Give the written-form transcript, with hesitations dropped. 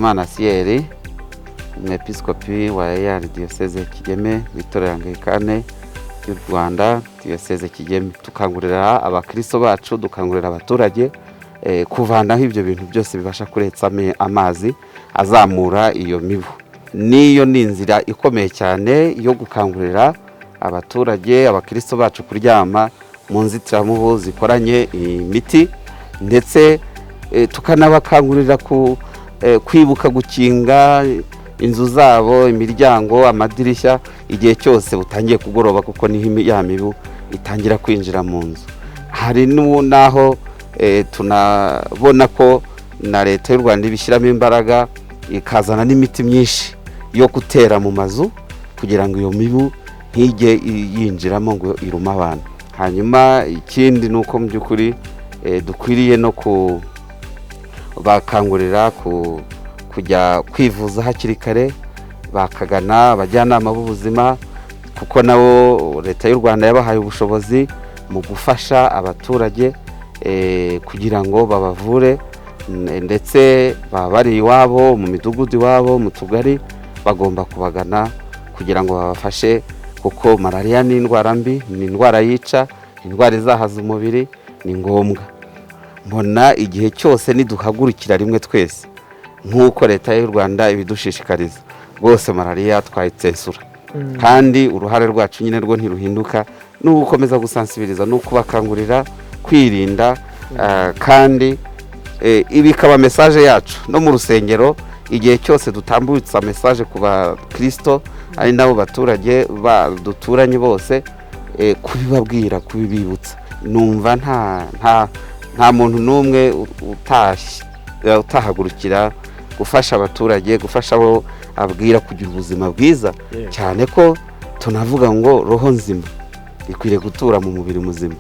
Bizimana Thierry, umwepiskopi wa EAR Diocese ya Kigeme, Itorero Anglikane y'u Rwanda, Diocese Kigeme. Tukangurira abakristo bacu, dukangurira abaturage kuvanaho ibyo bintu byose bibasha kuretsa amazi azamura iyo mibu. Niyo ni inzira ikomeye cyane yo gukangurira abaturage, abakristo bacu kuryama mu nzitiramubu zikoranye imiti, ndetse tukanabakangurira kwibuka gukinga inzu zabo, imiryango, amadirishya igihe cyose butangiye kugoroba, kuko niho ya mibu itangira kwinjira mu nzu. Hari naho tunabona ko na leta y'u Rwanda ibishyiramo imbaraga ikazana n'imiti myinshi yo gutera mu mazu kugira ngo iyo mibu ntige yinjiramo ngo irume abantu. Hanyuma ikindi nuko mu by'ukuri dukwiriye no bakangurira kujya kwivuza hakiri kare, bakagana abajyanama b'ubuzima, kuko nabo leta y'u Rwanda yabahaye ubushobozi mu gufasha abaturage kugira ngo babavure, ndetse bari iwabo mu midugudu iwabo mu tugari bagomba kubagana kugira ngo babafashe, kuko malaria ni indwara mbi, ni indwara yica, indwara izahaza umubiri, ni ngombwa. Mbona igihe cyose niduhagurukira rimwe twese nk'uko leta y'u Rwanda ibidushishikariza, rwose malaria twayitsensura. Kandi uruhare rwacu nyine rwo ntiruhinduka, no gukomeza gusansibiriza, no kubakangurira kwirinda, kandi ibikaba message yacu no mu rusengero igihe cyose dutambutsa message ku bakristo ari nabo baturage duturanye bose, kubibabwira, kubibibutsa. Numva nta muntu n'umwe utahagurukira gufasha abaturage, gufasha abo abwira kugira ubuzima bwiza, cyane ko tunavuga ngo roho nzima ikwiriye gutura mu mubiri muzima.